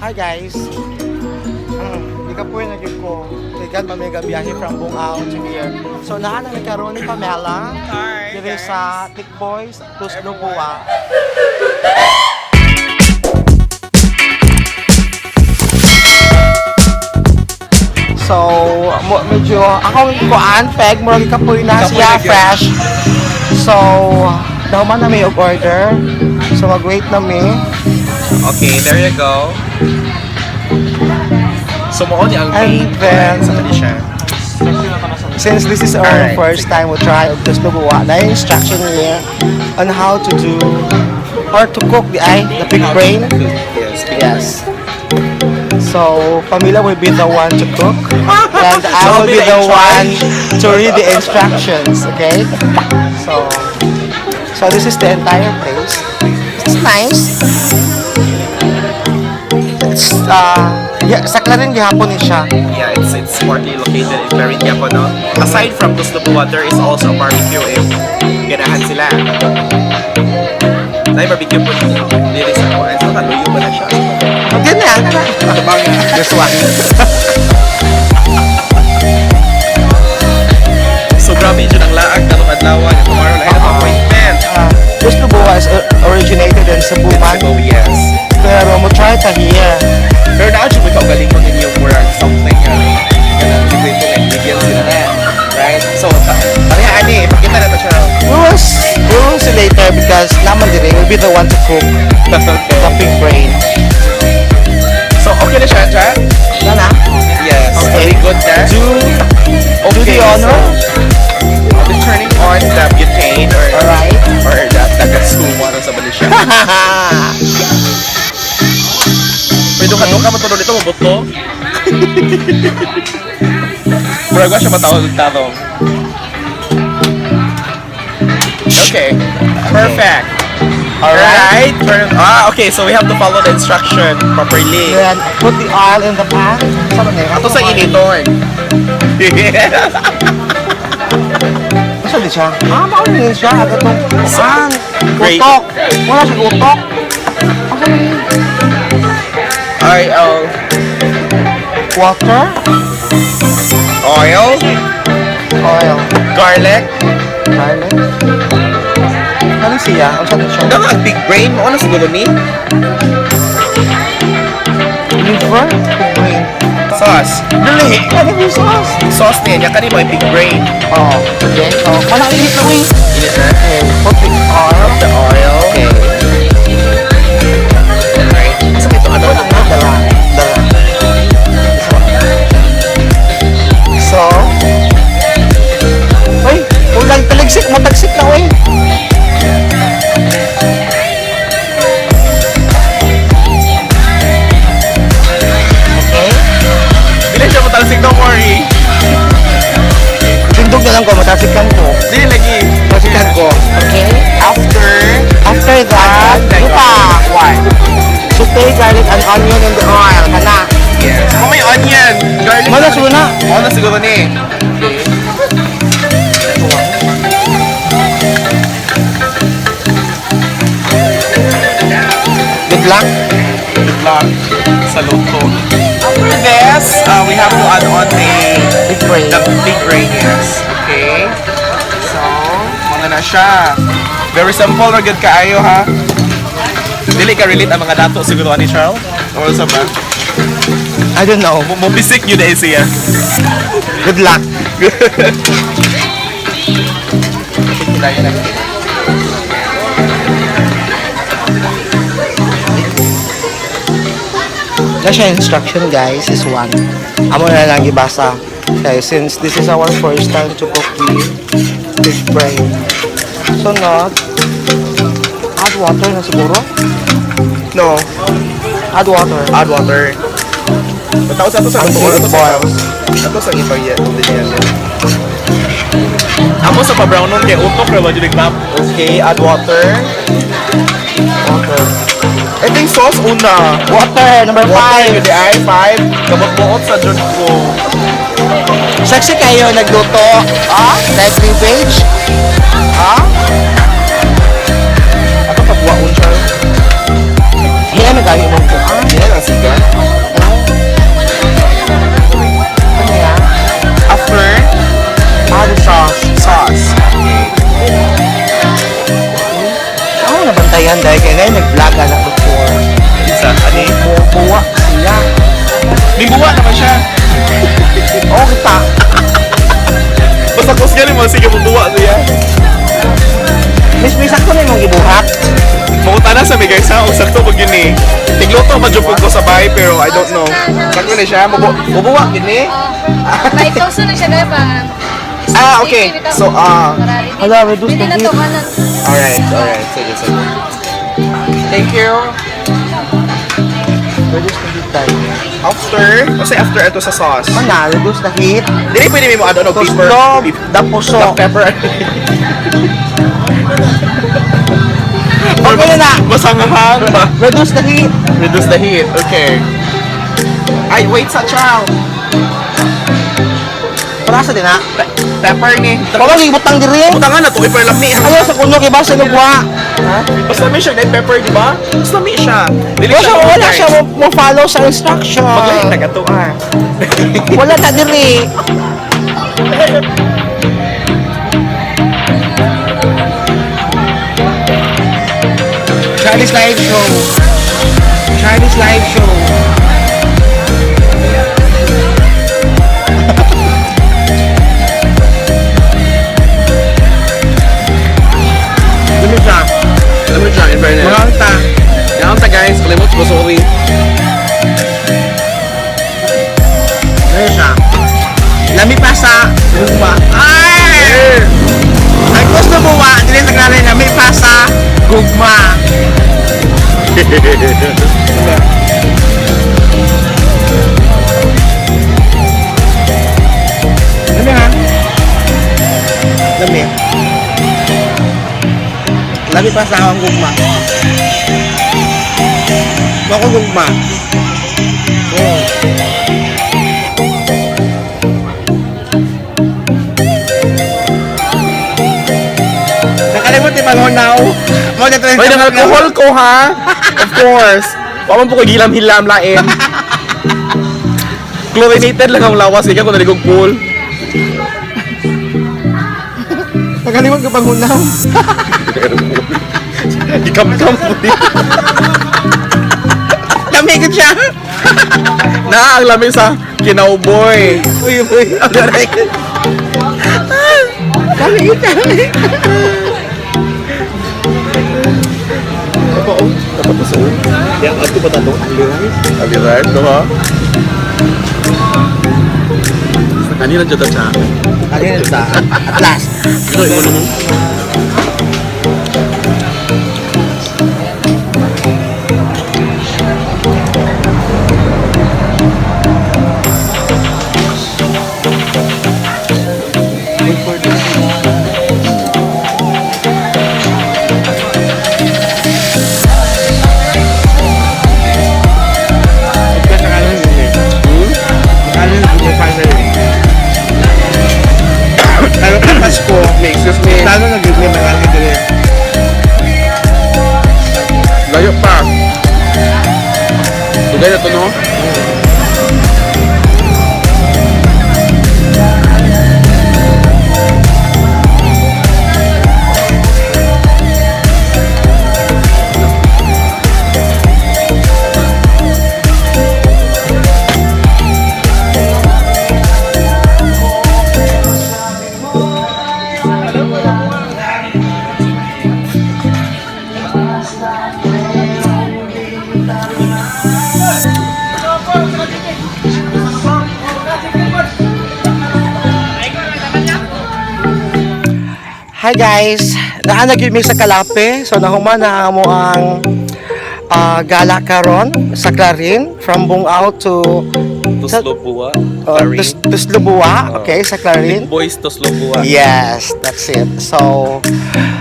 Hi guys. Ikapoy na gyud ko. Tigan mamiga biyahe from Bungao to here. So naa na karon ni Pamela. Hi, Dire guys. sa Thick Boys to Lubua. So, medyo akong kuan peg murag ikapoy na siya fresh. So, daw man na may order. So mag-wait na mi. Okay, there you go. Sumuot niya ang And main then, sa kanila. Since this is our Alright. first time we try of just Lubua, na instruction here on how to do or to cook the pig brain. Yes. Yes. So Pamela will be the one to cook, and I will be the one to read the instructions. Okay. So this is the entire place. It's nice. It's yeah, sakla rin gihapon ni siya. Yeah, it's smartly located in Marindiacono. Aside from Tuslubua, there is also a barbecue if ganahan sila. May barbecue po dito sa kuwan. So, taluyo ba na siya? Again na. Tabang na. This one. So, grabe dyan ang laag na adlawan. Tomorrow na yung appointment. This Lubua is originated in Cebu man. So, yes. Pero mo try ta here. Pero na-actually, may kaugaling mo ninyo murag something ganang liquid yung ingredients sila na. Right? So, pareha ani, pakita na ito siya. We will see later because naman dire will be the one to cook Okay. the pig brain. So, okay na siya, Jack? Nana? Yes. Okay. Very good na. Do the honor. So, I'll be turning on the butane Alright. or the gatsuwa sa balisya. Pwede ka matulog dito, mabuto. Murag siya matawag tatong. Okay. Perfect. Alright. Okay, so we have to follow the instruction properly. Then put the oil in the pan. Sama na yun. Ito sa initon. Asa di siya? Maulin siya. At itong pan. Great. Utok. Wala siya utok. Asa na yun? Water. Oil, Oil. garlic. Garlic. Ano siya? Asa na siya? Ang big brain mo, ano siguro ni? Liver. Pig brain. Sauce. Dali. Ano yung sauce? Sauce niya, yan kanina yung big brain. Oh. Okay. Oh. Mana init na wing. Init na. Okay. Put the oil. The oil. Okay. Right. So, ito ano? Dala. So, uy, ulang taligsik, matagsik na uy. Okay. Bila siya matalsik, don't worry. Tindog na lang ko, matasikan ko. Dili lagi. Matasikan ko. Okay. After that, lupa. What? Saute garlic and onion in the oil. Kana. Yes. Kung may onion, garlic. Mala suna. Ano siguro ni? Good luck. Good luck sa luto. After this, we have to add on Big brain. the big brain, yes. Okay. So, mga na siya. Very simple or good kaayo ha. Dili ka relate ang mga dato siguro ni Charles? Or sa ba? I don't know. Mubisik yun na siya. Good luck. That's your instruction guys, is one. Amo na lang ibasa. Okay, since this is our first time to cook the pig brain. So not add water na siguro? No. Add water. Add water. Matao sa ito sa Until it boils. Ito sa ito yan. Amo sa pa-brown nun kay utok na ba dyan nag-map? Okay, add water. Water. Ito yung sauce una. Water, number 5. Yun di ay 5. Kabot-buot sa dyan ko. Sexy kayo nagluto. Ah? Like cleavage? Ah? Ato kabuwaon siya. Yan ang gawin mo. Ah? Yan ang siga. tanan dahil kaya nag-vlog na before. Isa, ani? Buwa siya. May buwa naman siya. Oo kita. Basta kung galing mo, sige buwa siya. Miss sakto na yung ibuhat. Makunta na sa may guys ha, o sakto pag yun eh. Tigluto, madjupog ko sa bahay, pero I don't know. Sakto na siya, mabuwa, gini. 5,000 na siya na ba? Okay. So, Hala, reduce Pwede na na heat. to, kanan. alright. Sige. Thank you. Reduce na heat tayo. After, kasi after ito sa sauce. Mana, reduce na heat. Dili pwede mo ano, pepper. Tuslob, dapuso. Black pepper. Okay na. Masangahan. Reduce the heat. Reduce the heat. Okay. Ay, wait sa chow. Para sa din ha. Pepper ni. Baka gibutang diri. Butangan na to, ipar lang ni. Ayaw sa kuno kay ba sa lugwa. Ha? Basta may siya, pepper, di ba? Basta may siya. Dili Wala siya mo follow sa instruction. Magaling na gato Wala ta diri. Chinese live show. Chinese live show. Dumi siya. Alam mo siya, in fairness. Mga ta. Yan ta guys, kalimot ko sa uwi. Dumi siya. Lami pa sa gugma. Ay! Ang gusto mo ba? Dili naglalay lami pa sa gugma. Lami ha? Lami. Lami pa sa akong gugma. Ako gugma. Oh. Nakalimot yung pangunaw. Mo na Ay, nang alcohol ko ha? Of course. Paman po ko gilam-hilam lain. Chlorinated lang ang lawas. Ikaw kung naligog pool. Nakalimot yung pangunaw. Ikam-kam po din. Lamigod siya. Na, ang lamig sa kinauboy. Uy, uy. Lamigod siya. Dapat na sa ulo. Yan, ato ba tatong aliray? Aliray, no ha? Kanina dyan siya. Kanina sa at last. Ito, ikaw naman. Excuse me. Lalo nag-give me mga dili. Layo pa. Tugay na to, no? Hi guys, naanag yun sa Kalape. So nahuman na mo ang gala karon sa Clarin from Bungaw to Tuslobua. Tuslubua, okay, sa Clarin. Boys Tuslobua. Yes, that's it. So,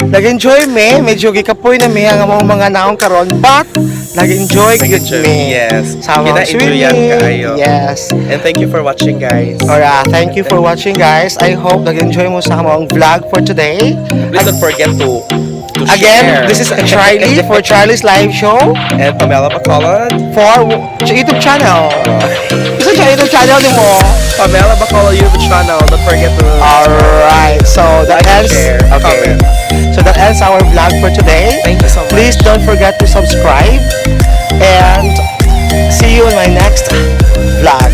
nag-enjoy me, medyo gikapoy na me ang among mga naong karon, but nag-enjoy good me. Yes. Sa mga Kina-enjoyan swimming. kaayo. Yes. And thank you for watching, guys. Alright, thank you for watching guys. I hope nag-enjoy mo sa among vlog for today. Please don't forget to Again, share. this is Charlie for Charlie's Live Show And Pamela Bacolod. for YouTube channel. Isa siya YouTube channel ni mo. Pamela Bacolod YouTube channel. Don't forget to Alright, so that like, ends. share, Okay. comment. So So that ends our vlog for today. Thank you so much. Please don't forget to subscribe and see you in my next vlog.